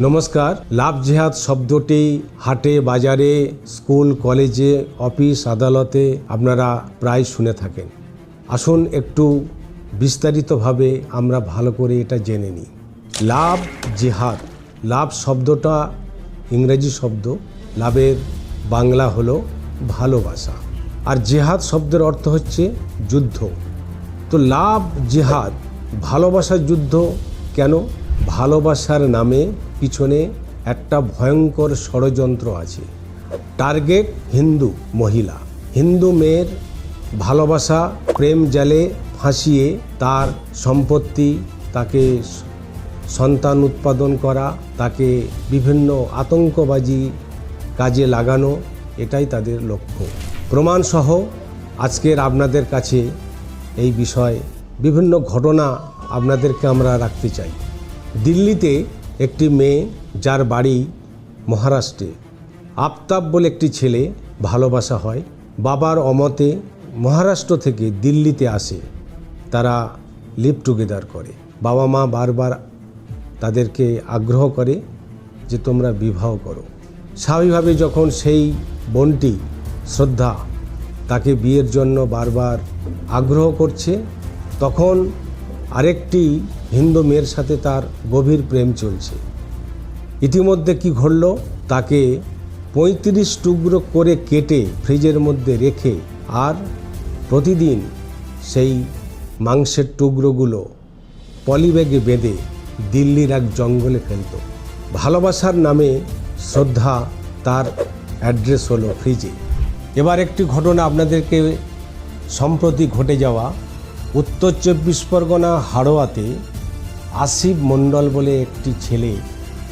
নমস্কার। লাভ জেহাদ শব্দটি হাটে বাজারে স্কুল কলেজে অফিস আদালতে আপনারা প্রায় শুনে থাকেন। আসুন একটু বিস্তারিতভাবে আমরা ভালো করে এটা জেনে নিই। লাভ জেহাদ, লাভ শব্দটা ইংরেজি শব্দ, লাভের বাংলা হলো ভালোবাসা, আর জেহাদ শব্দের অর্থ হচ্ছে যুদ্ধ। তো লাভ জেহাদ, ভালোবাসার যুদ্ধ কেন? ভালোবাসার নামে পিছনে একটা ভয়ঙ্কর ষড়যন্ত্র আছে। টার্গেট হিন্দু মহিলা, হিন্দু মেয়ের ভালোবাসা প্রেম জালে ফাঁসিয়ে তার সম্পত্তি, তাকে সন্তান উৎপাদন করা, তাকে বিভিন্ন আতঙ্কবাজি কাজে লাগানো, এটাই তাদের লক্ষ্য। প্রমাণসহ আজকের আপনাদের কাছে এই বিষয়ে বিভিন্ন ঘটনা আপনাদেরকে আমরা রাখতে চাই। দিল্লিতে একটি মেয়ে, যার বাড়ি মহারাষ্ট্রে, আফতাব বলে একটি ছেলে, ভালোবাসা হয়। বাবার অমতে মহারাষ্ট্র থেকে দিল্লিতে আসে, তারা লিভ টুগেদার করে। বাবা মা বারবার তাদেরকে আগ্রহ করে যে তোমরা বিবাহ করো। স্বাভাবিকভাবে যখন সেই বোনটি শ্রদ্ধা তাকে বিয়ের জন্য বারবার আগ্রহ করছে, তখন আরেকটি হিন্দু মেয়ের সাথে তার গভীর প্রেম চলছে। ইতিমধ্যে কি ঘটল, তাকে 35 টুকরো করে কেটে ফ্রিজের মধ্যে রেখে আর প্রতিদিন সেই মাংসের টুকরোগুলো পলিব্যাগে বেঁধে দিল্লির এক জঙ্গলে ফেলত। ভালোবাসার নামে শ্রদ্ধা তার অ্যাড্রেস হলো ফ্রিজে। এবার একটি ঘটনা আপনাদেরকে সম্প্রতি ঘটে যাওয়া উত্তর 24 পরগনা হাড়োয়াতে আসিফ মণ্ডল বলে একটি ছেলে,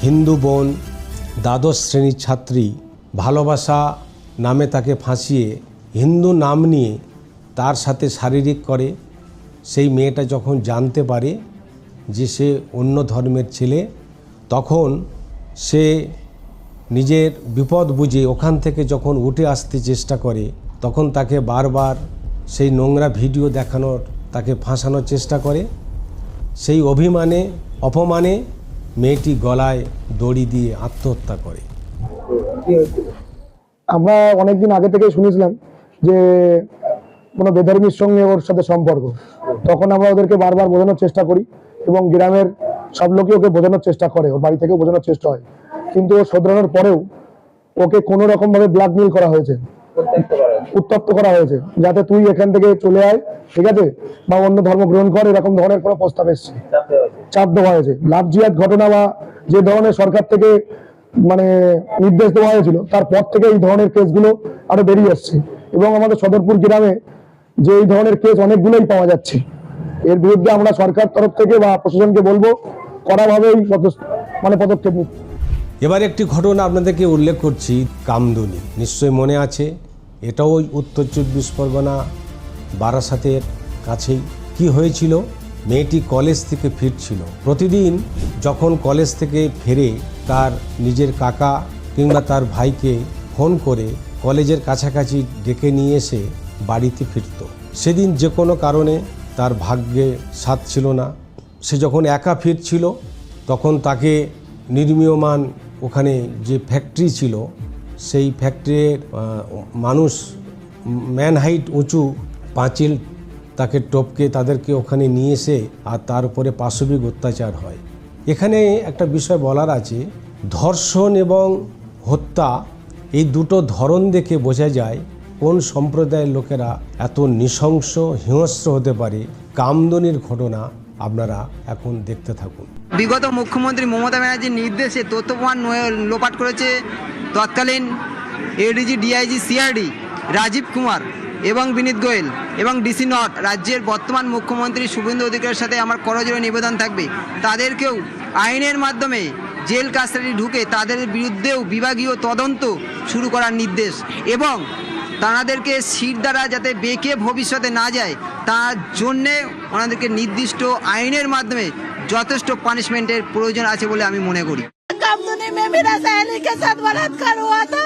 হিন্দু বোন, দ্বাদশ শ্রেণীর ছাত্রী, ভালোবাসা নামে তাকে ফাঁসিয়ে হিন্দু নাম নিয়ে তার সাথে শারীরিক করে। সেই মেয়েটা যখন জানতে পারে যে সে অন্য ধর্মের ছেলে, তখন সে নিজের বিপদ বুঝে ওখান থেকে যখন উঠে আসতে চেষ্টা করে, তখন তাকে বারবার সেই নোংরা ভিডিও দেখানোর, তাকে ফাঁসানোর চেষ্টা করে। সেই অভিমানে অপমানে মেয়েটি গলায় দড়ি দিয়ে আত্মহত্যা করে। আমরা অনেকদিন আগে থেকে শুনেছিলাম যে কোনো বেধর্মীর সঙ্গে ওর সাথে সম্পর্ক। তখন আমরা ওদেরকে বারবার বোঝানোর চেষ্টা করি এবং গ্রামের সব লোকই ওকে বোঝানোর চেষ্টা করে, ওর বাড়ি থেকে বোঝানোর চেষ্টা হয়। কিন্তু ও শোধরানোর পরেও ওকে কোনো রকমভাবে ব্ল্যাকমেল করা হয়েছে, উত্তপ্ত করা হয়েছে, যাতে তুই এখান থেকে চলে আয়, ঠিক আছে, বা অন্য ধর্ম গ্রহণ কর, এরকম ধরনের কোনো প্রস্তাব এসছে, চাপ দেওয়া হয়েছে। লাভ জিহাদ ঘটনা বা যে ধরনের সরকার থেকে মানে নির্দেশ দেওয়া হয়েছিল, তারপর থেকে এই ধরনের কেসগুলো আরো বেরিয়ে আসছে এবং আমাদের সদরপুর গ্রামে যে এই ধরনের কেস অনেকগুলোই পাওয়া যাচ্ছে। এর বিরুদ্ধে আমরা সরকার তরফ থেকে বা প্রশাসনকে বলবো কড়াভাবে পদক্ষেপ নিতে। এবার একটি ঘটনা আপনাদেরকে উল্লেখ করছি, কামদুনি, নিশ্চয়ই মনে আছে। এটাও ওই উত্তর 24 পরগনা বারাসাতের কাছেই। কি হয়েছিল, মেয়েটি কলেজ থেকে ফিরছিল। প্রতিদিন যখন কলেজ থেকে ফেরে, তার নিজের কাকা কিংবা তার ভাইকে ফোন করে কলেজের কাছাকাছি ডেকে নিয়ে এসে বাড়িতে ফিরত। সেদিন যে কোনো কারণে তার ভাগ্যে সাথ ছিল না। সে যখন একা ফিরছিল, তখন তাকে নির্মীয়মান ওখানে যে ফ্যাক্টরি ছিল, সেই ফ্যাক্টরির মানুষ ম্যান হাইট উঁচু পাঁচিল তাকে টপকে তাদেরকে ওখানে নিয়ে এসে আর তার উপরে পাশবিক অত্যাচার হয়। এখানে একটা বিষয় বলার আছে, ধর্ষণ এবং হত্যা, এই দুটো ধরন দেখে বোঝা যায় কোন সম্প্রদায়ের লোকেরা এত নৃশংস হিংস্র হতে পারে। কামদুনির ঘটনা আপনারা এখন দেখতে থাকুন। বিগত মুখ্যমন্ত্রী মমতা ব্যানার্জির নির্দেশে তথ্য প্রমাণ লোপাট করেছে তৎকালীন ADG DIG CID Rajiv Kumar এবং বিনীত গোয়েল এবং ডিসি নর্থ। রাজ্যের বর্তমান মুখ্যমন্ত্রী শুভেন্দু অধিকারীর সাথে আমার করজোড়ে নিবেদন থাকবে, তাদেরকেও আইনের মাধ্যমে জেল কাস্টাডি ঢুকে তাদের বিরুদ্ধেও বিভাগীয় তদন্ত শুরু করার নির্দেশ এবং তাদেরকে সিট দ্বারা যাতে বেঁকে ভবিষ্যতে না যায়, তার জন্যে ওনাদেরকে নির্দিষ্ট আইনের মাধ্যমে যথেষ্ট পানিশমেন্টের প্রয়োজন আছে বলে আমি মনে করি। कामदुनी में मेरा सहेली के साथ बलात्कार हुआ था,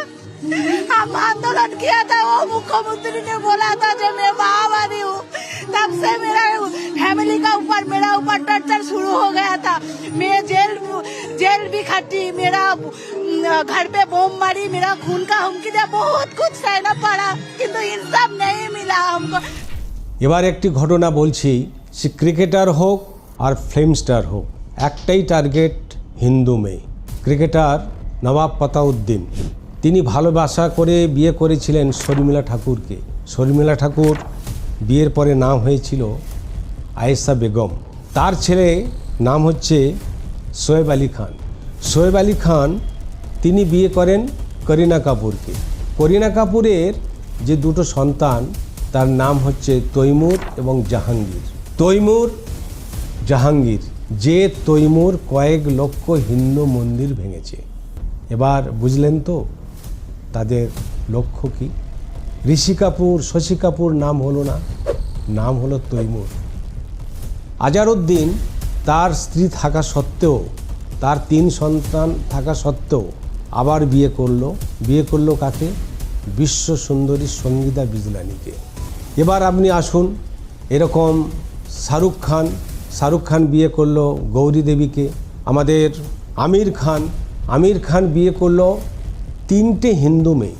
हम आंदोलन किया था, वो मुख्यमंत्री ने बोला था जब मैं महामारी हूँ, तब से मेरा फैमिली का ऊपर मेरा ऊपर टर्चर शुरू हो गया था। मैं जेल जेल भी खटी, मेरा घर पे बम मारी, मेरा खून का हुमकी दिया, बहुत कुछ सहना पड़ा, किंतु इंसाफ नहीं मिला हमको। এবার একটি ঘটনা বলছি, সে ক্রিকেটার হোক আর ফিল্ম স্টার হোক, একটাই টার্গেট হিন্দু মেয়ে। ক্রিকেটার নবাব পাতাউদ্দিন, তিনি ভালোবাসা করে বিয়ে করেছিলেন শর্মিলা ঠাকুরকে। শর্মিলা ঠাকুর বিয়ের পরে নাম হয়েছিল আয়েশা বেগম। তার ছেলে নাম হচ্ছে শোয়েব আলী খান। শোয়েব আলী খান তিনি বিয়ে করেন করিনা কাপুরকে। করিনা কাপুরের যে দুটো সন্তান, তার নাম হচ্ছে তৈমুর এবং জাহাঙ্গীর। তৈমুর জাহাঙ্গীর, যে তৈমুর কয়েক লক্ষ হিন্দু মন্দির ভেঙেছে। এবার বুঝলেন তো তাদের লক্ষ্য কি? ঋষি কাপুর, শশী কাপুর নাম হলো না, নাম হলো তৈমুর। আজারউদ্দিন তার স্ত্রী থাকা সত্ত্বেও, তার 3 সন্তান থাকা সত্ত্বেও আবার বিয়ে করলো কাকে? বিশ্ব সুন্দরী সঙ্গীতা বিজলানিকে। এবার আপনি আসুন, এরকম শাহরুখ খান বিয়ে করলো গৌরী দেবীকে। আমাদের আমির খান বিয়ে করলো 3টে হিন্দু মেয়ে।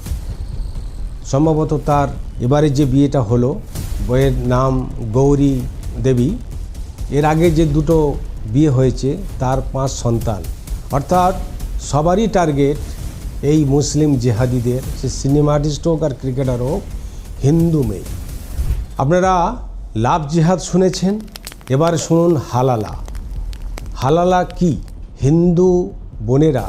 সম্ভবত তার এবারে যে বিয়েটা হলো, বইয়ের নাম গৌরী দেবী। এর আগে যে দুটো বিয়ে হয়েছে তার 5 সন্তান। অর্থাৎ সবারই টার্গেট এই মুসলিম জেহাদিদের, সে সিনেমা আর্টিস্ট হোক আর ক্রিকেটার হোক, হিন্দু মেয়ে। আপনারা লাভ জেহাদ শুনেছেন, এবার শুনুন হালালা। হালালা কি? হিন্দু বোনেরা,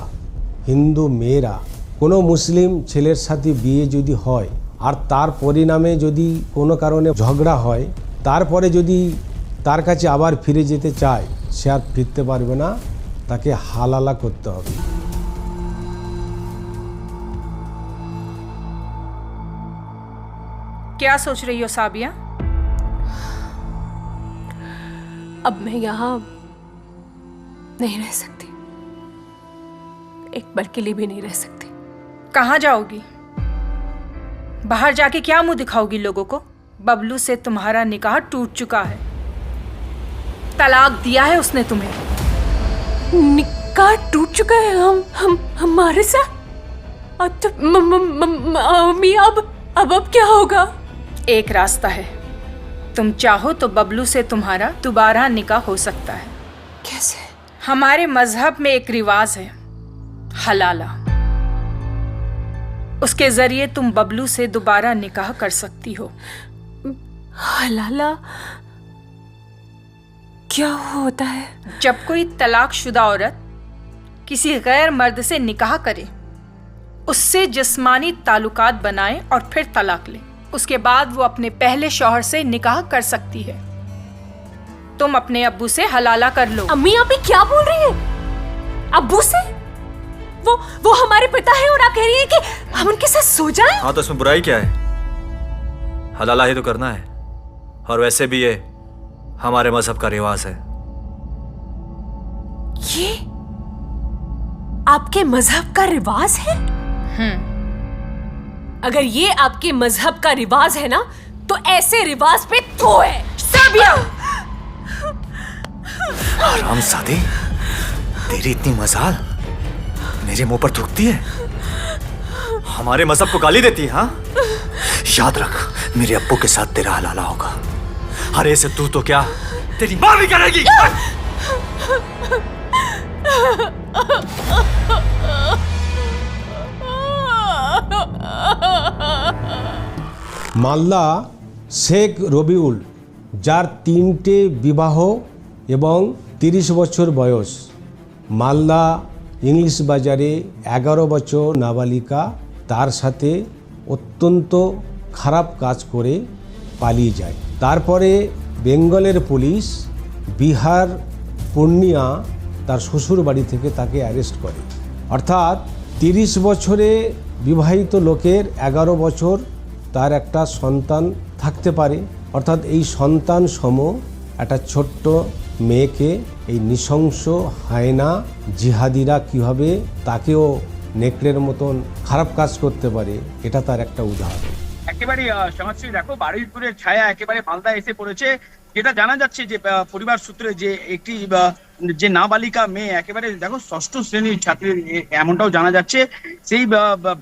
হিন্দু মেয়েরা কোনো মুসলিম ছেলের সাথে বিয়ে যদি হয় আর তার পরিণামে যদি কোনো কারণে ঝগড়া হয়, তারপরে যদি তার কাছে আবার ফিরে যেতে চায়, সে আর ফিরতে পারবে না, তাকে হালালা করতে হবে। क्या सोच रही हो साबिया? अब मैं यहाँ नहीं रह सकती, एक पल के लिए भी नहीं रह सकती। कहाँ जाओगी? बाहर जाके क्या मुंह दिखाओगी लोगों को? बबलू से तुम्हारा निकाह टूट चुका है, तलाक दिया है उसने तुम्हें। निकाह टूट चुका है हमारे साथ? तो मम्मी अब क्या होगा? एक रास्ता है, तुम चाहो तो बबलू से तुम्हारा दोबारा निकाह हो सकता है। कैसे? हमारे मजहब में एक रिवाज है, हलाला। उसके जरिए तुम बबलू से दोबारा निकाह कर सकती हो। हलाला क्या होता है? जब कोई तलाकशुदा औरत किसी गैर मर्द से निकाह करे, उससे जिस्मानी ताल्लुकात बनाए और फिर तलाक ले, उसके बाद वो अपने पहले शौहर से निकाह कर सकती है। तुम अपने अब्बू से हलाला कर लो। अम्मी आप ये क्या बोल रही हैं? अब्बू से? वो हमारे पिता है और आप कह रही हैं कि हम उनके साथ सो जाएं? हाँ तो इसमें बुराई क्या है? हलाला ही तो करना है, और वैसे भी ये हमारे मजहब का रिवाज है। ये आपके मजहब का रिवाज है? अगर ये आपके मजहब का रिवाज है ना, तो ऐसे रिवाज पे तो है। साबिया! हरामजादी, तेरी इतनी मजाल मेरे मुंह पर थूकती है, हमारे मजहब को गाली देती है। हाँ, याद रख, मेरे अब्बू के साथ तेरा हलाला होगा। अरे से तू तो क्या, तेरी माँ भी करेगी। মালদা শেখ রবিউল, যার 3টে বিবাহ এবং 30 বছর বয়স, মালদা ইংলিশ বাজারে 11 বছর নাবালিকা তার সাথে অত্যন্ত খারাপ কাজ করে পালিয়ে যায়। তারপরে বেঙ্গলের পুলিশ বিহার পূর্ণিয়া তার শ্বশুর বাড়ি থেকে তাকে অ্যারেস্ট করে। অর্থাৎ 30 বছরে বিবাহিত লোকের 11 বছর তার একটা সন্তান থাকতে পারে। অর্থাৎ এই সন্তান সম একটা ছোট্ট মেয়েকে এই নৃশংস হায়না জিহাদিরা কিভাবে তাকেও নেকড়ের মতন খারাপ কাজ করতে পারে, এটা তার একটা উদাহরণ। একেবারে সমাজসেবী দেখো, বারুইপুরের ছায়া একেবারে মালদা এসে পড়েছে। যেটা জানা যাচ্ছে যে পরিবার সূত্রে যে একটি যে নাবালিকা মেয়ে একেবারে দেখো ষষ্ঠ শ্রেণীর ছাত্রী এমনটাও জানা যাচ্ছে, সেই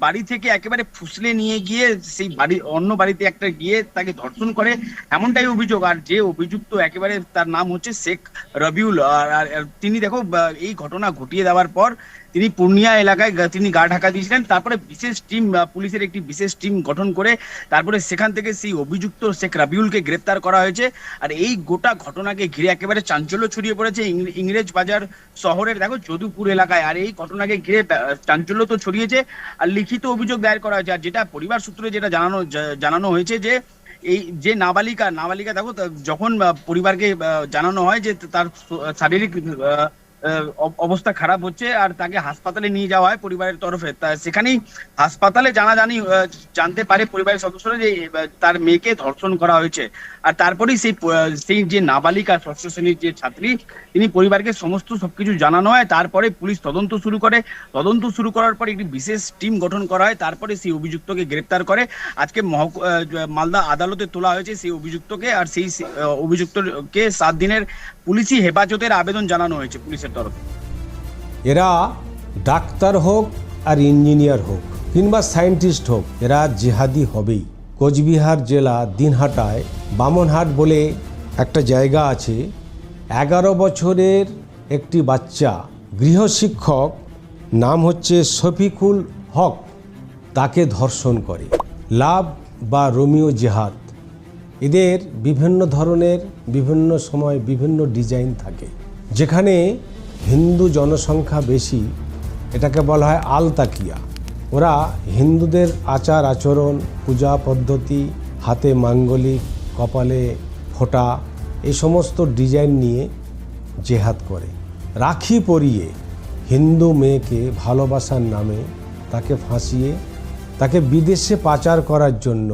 বাড়ি থেকে একেবারে ফুসলে নিয়ে গিয়ে সেই বাড়ি অন্য বাড়িতে একটা গিয়ে তাকে ধর্ষণ করে, এমনটাই অভিযোগ। আর যে অভিযুক্ত একেবারে তার নাম হচ্ছে শেখ রবিউল। আর তিনি দেখো এই ঘটনা ঘটিয়ে দেওয়ার পর তিনি পূর্ণিয়া এলাকায় তিনি গা ঢাকা দিয়েছিলেন। তারপরে বিশেষ টিম, পুলিশের একটি বিশেষ টিম গঠন করে তারপরে সেখান থেকে সেই অভিযুক্ত শেখ রাবিউলকে গ্রেপ্তার করা হয়েছে। আর এই গোটা ঘটনাকে ঘিরে একেবারে চাঞ্চল্য ছড়িয়ে পড়েছে ইংরেজ বাজার শহরের দেখো যদুপুর এলাকায়। আর এই ঘটনাকে ঘিরে চাঞ্চল্য তো ছড়িয়েছে, আর লিখিত অভিযোগ দায়ের করা হয়েছে। আর যেটা পরিবার সূত্রে যেটা জানানো হয়েছে যে এই যে নাবালিকা দেখো যখন পরিবারকে জানানো হয় যে তার শারীরিক অবস্থা খারাপ হচ্ছে আর তাকে হাসপাতালে নিয়ে যাওয়া হয় পরিবারের তরফে, সেখানেই হাসপাতালে জানতে পারে পরিবারের সদস্যরা যে তার মেয়েকে ধর্ষণ করা হয়েছে। আর তারপরেই সেই যে নাবালিকা ষষ্ঠ শ্রেণীর যে ছাত্রী, তিনি পরিবারকে সবকিছু জানানো হয়। তারপরে পুলিশ তদন্ত শুরু করার পর একটি বিশেষ টিম গঠন করা হয়। তারপরে সেই অভিযুক্তকে গ্রেপ্তার করে আজকে মালদা আদালতে তোলা হয়েছে সেই অভিযুক্তকে। আর সেই অভিযুক্তকে 7 দিনের পুলিশি হেফাজতের আবেদন জানানো হয়েছে পুলিশের তরফে। এরা ডাক্তার হোক আর ইঞ্জিনিয়ার হোক কিংবা সায়েন্টিস্ট হোক, এরা জিহাদি হবেই। কোচবিহার জেলা দিনহাটায় বামনহাট বলে একটা জায়গা আছে, 11 বছরের একটি বাচ্চা, গৃহশিক্ষক, নাম হচ্ছে শফিকুল হক, তাকে ধর্ষণ করে। লাভ বা রোমিও জেহাদ, এদের বিভিন্ন ধরনের বিভিন্ন সময় বিভিন্ন ডিজাইন থাকে। যেখানে হিন্দু জনসংখ্যা বেশি, এটাকে বলা হয় আলতাকিয়া। ওরা হিন্দুদের আচার আচরণ, পূজা পদ্ধতি, হাতে মাঙ্গলিক, কপালে ফোঁটা, এই সমস্ত ডিজাইন নিয়ে জেহাদ করে। রাখি পরিয়ে হিন্দু মেয়েকে ভালোবাসার নামে তাকে ফাঁসিয়ে তাকে বিদেশে পাচার করার জন্য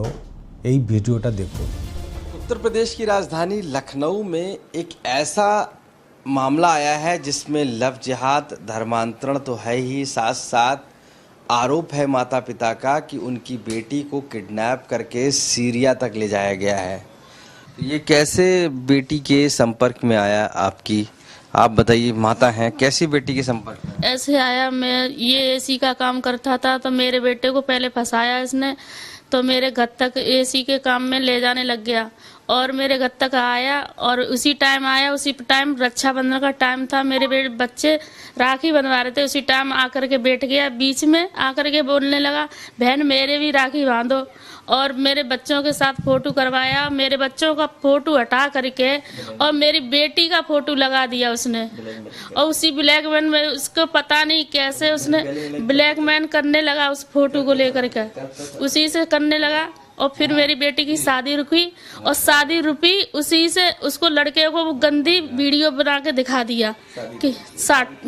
এই ভিডিওটা দেখুন। उत्तर प्रदेश की राजधानी लखनऊ में एक ऐसा मामला आया है जिसमें लव जिहाद, धर्मांतरण तो है ही, साथ साथ आरोप है माता पिता का कि उनकी बेटी को किडनैप करके सीरिया तक ले जाया गया है। ये कैसे बेटी के संपर्क में आया आपकी? आप बताइए, माता हैं, कैसी बेटी के संपर्क में? ऐसे आया, मैं ये एसी का काम करता था तो मेरे बेटे को पहले फंसाया इसने, तो मेरे घर तक एसी के काम में ले जाने लग गया और मेरे घर तक आया। और उसी टाइम रक्षाबंधन का टाइम था, मेरे बच्चे राखी बंधवा रहे थे, उसी टाइम आकर के बैठ गया बीच में, आकर के बोलने लगा बहन मेरे भी राखी बांधो। और मेरे बच्चों के साथ फोटो करवाया, मेरे बच्चों का फोटो हटा करके और मेरी बेटी का फोटो लगा दिया उसने। और उसी ब्लैकमेल में, उसको पता नहीं कैसे उसने ब्लैकमेल करने लगा उस फोटो को लेकर के, उसी से करने लगा। और फिर मेरी बेटी की शादी रुकी और शादी रुकी उसी से, उसको लड़के को वो गंदी वीडियो बना के दिखा दिया कि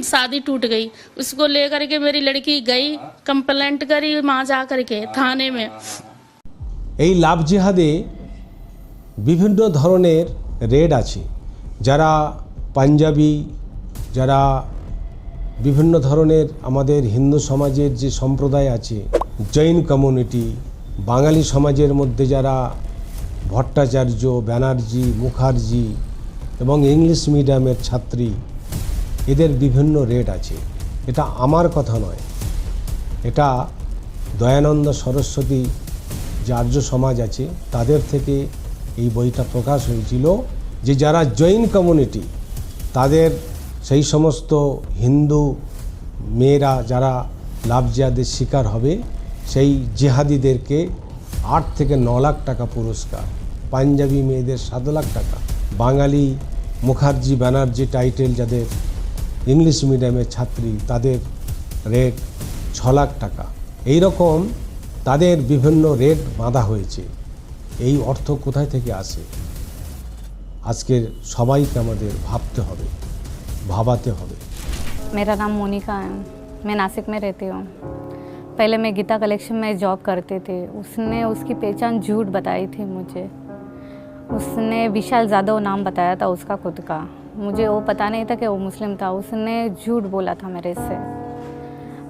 शादी टूट गई। उसको लेकर के मेरी लड़की गई, कंप्लेंट करी वहाँ जा करके थाने में। এই লাভ জিহাদে বিভিন্ন ধরনের রেড আছে। যারা পাঞ্জাবি, যারা বিভিন্ন ধরনের আমাদের হিন্দু সমাজের যে সম্প্রদায় আছে, জৈন কমিউনিটি, বাঙালি সমাজের মধ্যে যারা ভট্টাচার্য, ব্যানার্জি, মুখার্জি এবং ইংলিশ মিডিয়ামের ছাত্রী, এদের বিভিন্ন রেড আছে। এটা আমার কথা নয়, এটা দয়ানন্দ সরস্বতী যে আর্য সমাজ আছে তাদের থেকে এই বইটা প্রকাশ হয়েছিল, যে যারা জৈন কমিউনিটি, তাদের সেই সমস্ত হিন্দু মেয়েরা যারা লাভ জিহাদের শিকার হবে, সেই জিহাদিদেরকে 8 থেকে 9 লাখ টাকা পুরস্কার, পাঞ্জাবি মেয়েদের 7 লাখ টাকা, বাঙালি মুখার্জি ব্যানার্জি টাইটেল যাদের ইংলিশ মিডিয়ামের ছাত্রী তাদের রেট 6 লাখ টাকা। এই রকম তাদের বিভিন্ন রেট বাঁধা হয়েছে। এই অর্থ কোথায় থেকে আসে আজকের সবাইকে আমাদের ভাবতে হবে, ভাবাতে হবে। मेरा नाम मोनिका है, मैं नासिक में रहती हूँ। पहले मैं गीता कलेक्शन में जॉब करती थी। उसने उसकी पहचान झूठ बताई थी मुझे। उसने विशाल जादव नाम बताया था उसका खुद का, मुझे वो पता नहीं था कि वो मुस्लिम था। उसने झूठ बोला था मेरे से।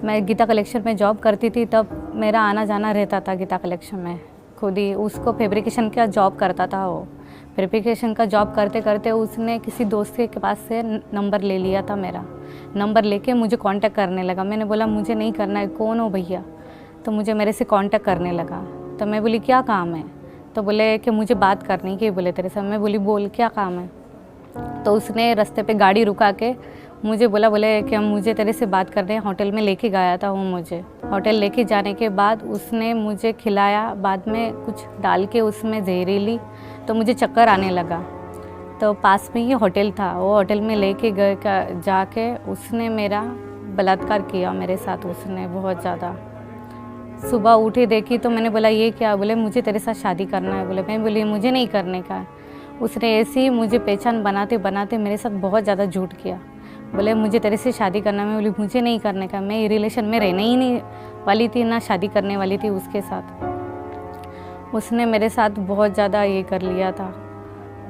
मैं गीता कलेक्शन में जॉब करती थी, तब मेरा आना जाना रहता था गीता कलेक्शन में। खुद ही उसको फैब्रिकेशन का जॉब करता था वो। वेरिफिकेशन का जॉब करते करते उसने किसी दोस्त के पास से नंबर ले लिया था मेरा। नंबर लेके मुझे कांटेक्ट करने लगा। मैंने बोला मुझे नहीं करना है, कौन हो भैया? तो मुझे मेरे से कांटेक्ट करने लगा। तो मैं बोली क्या काम है? तो बोले कि मुझे बात करनी की बोले तेरे से। मैं बोली बोल क्या काम है? तो उसने रास्ते पे गाड़ी रुका के मुझे बोले कि मुझे तेरे से बात करने होटल में लेके गया था वो मुझे। होटल लेके जाने के बाद उसने मुझे खिलाया, बाद में कुछ डाल के उसमें जहरीली, तो मुझे चक्कर आने लगा। तो पास में ही होटल था, वो होटल में लेके गए जाके उसने मेरा बलात्कार किया मेरे साथ उसने बहुत ज़्यादा। सुबह उठी देखी तो मैंने बोला ये क्या? बोले मुझे तेरे साथ शादी करना है। बोले मैं बोली मुझे नहीं करने का है। उसने ऐसे ही मुझे पहचान बनाते बनाते मेरे साथ बहुत ज़्यादा झूठ किया। बोले मुझे तेरे से शादी करना है। मैं बोली मुझे नहीं करने का, मैं रिलेशन में रहने ही नहीं वाली थी, ना शादी करने वाली थी उसके साथ। उसने मेरे साथ बहुत ज़्यादा ये कर लिया था।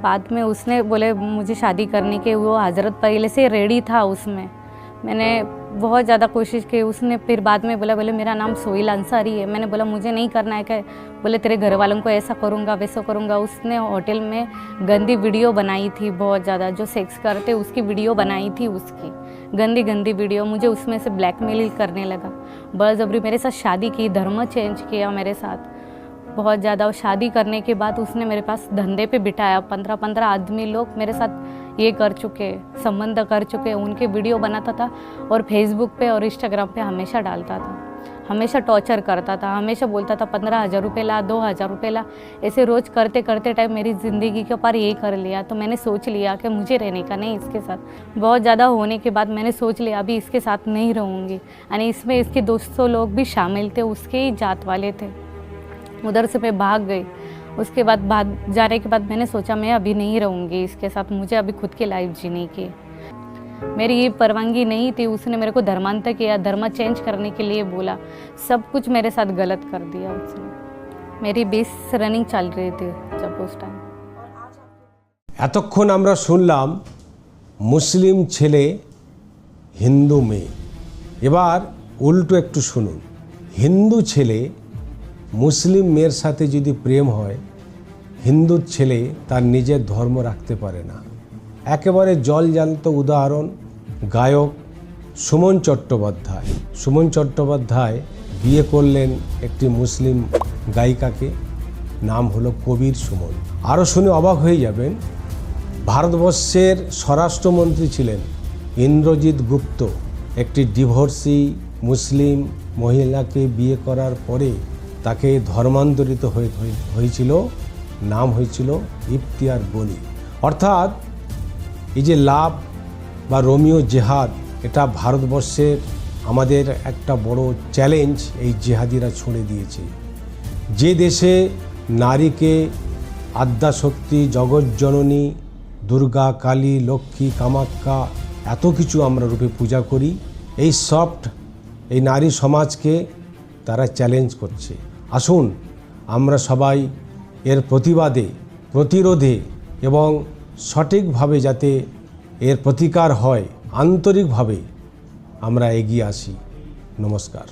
बाद में उसने बोले मुझे शादी करने के, वो हजरत पहले से रेडी था उसमें। मैंने बहुत ज़्यादा कोशिश की। उसने फिर बाद में बोले मेरा नाम सोहिल अंसारी है। मैंने बोला मुझे नहीं करना है। क्या? बोले तेरे घर वालों को ऐसा करूँगा वैसा करूँगा। उसने होटल में गंदी वीडियो बनाई थी बहुत ज़्यादा, जो सेक्स करते उसकी वीडियो बनाई थी, उसकी गंदी वीडियो। मुझे उसमें से ब्लैकमेल करने लगा, बलजबरी मेरे साथ शादी की, धर्म चेंज किया मेरे साथ बहुत ज़्यादा। और शादी करने के बाद उसने मेरे पास धंधे पे बिठाया। 15 आदमी लोग मेरे साथ ये कर चुके, संबंध कर चुके। उनके वीडियो बनाता था और फेसबुक पे और इंस्टाग्राम पे हमेशा डालता था, हमेशा टॉर्चर करता था, हमेशा बोलता था 15,000 रुपये ला, 2,000 रुपये ला। ऐसे रोज़ करते करते टाइम मेरी ज़िंदगी के ऊपर ये कर लिया। तो मैंने सोच लिया कि मुझे रहने का नहीं इसके साथ। बहुत ज़्यादा होने के बाद मैंने सोच लिया अभी इसके साथ नहीं रहूँगी। यानी इसमें इसके 200 लोग भी शामिल थे, उसके ही जात वाले थे। उधर से मैं भाग गई। उसके बाद भाग जाने के बाद मैंने सोचा मैं अभी नहीं रहूँगी इसके साथ, मुझे अभी खुद की लाइफ जीने की। मेरी ये परवानगी नहीं थी। उसने मेरे को धर्मांतर किया, धर्म चेंज करने के लिए बोला, सब कुछ मेरे साथ गलत कर दिया उसने। मेरी 20 रनिंग चल रही थी जब उस टाइम। এতক্ষণ আমরা শুনলাম মুসলিম ছেলে হিন্দু মেয়ে। এবার উল্টো একটু শুনুন, হিন্দু ছেলে মুসলিম মেয়ের সাথে যদি প্রেম হয়, হিন্দুর ছেলে তার নিজের ধর্ম রাখতে পারে না। একেবারে জলজান্ত উদাহরণ গায়ক সুমন চট্টোপাধ্যায়। সুমন চট্টোপাধ্যায় বিয়ে করলেন একটি মুসলিম গায়িকাকে, নাম হলো কবির সুমন। আরও শুনে অবাক হয়ে যাবেন, ভারতবর্ষের স্বরাষ্ট্রমন্ত্রী ছিলেন ইন্দ্রজিৎ গুপ্ত একটি ডিভোর্সি মুসলিম মহিলাকে বিয়ে করার পরে তাকে ধর্মান্তরিত হয়েছিল, নাম হয়েছিল ইফতিয়ার বনি। অর্থাৎ এই যে লাভ বা রোমিও জেহাদ, এটা ভারতবর্ষের আমাদের একটা বড় চ্যালেঞ্জ এই জেহাদিরা ছুঁড়ে দিয়েছে। যে দেশে নারীকে আদ্যাশক্তি, জগজ্জননী, দুর্গা, কালী, লক্ষ্মী, কামাখ্যা এত কিছু আমরা রূপে পূজা করি, এই সফট এই নারী সমাজকে তারা চ্যালেঞ্জ করছে। আসুন আমরা সবাই এর প্রতিবাদে, প্রতিরোধে এবং সঠিকভাবে যাতে এর প্রতিকার হয়, আন্তরিকভাবে আমরা এগিয়ে আসি। নমস্কার।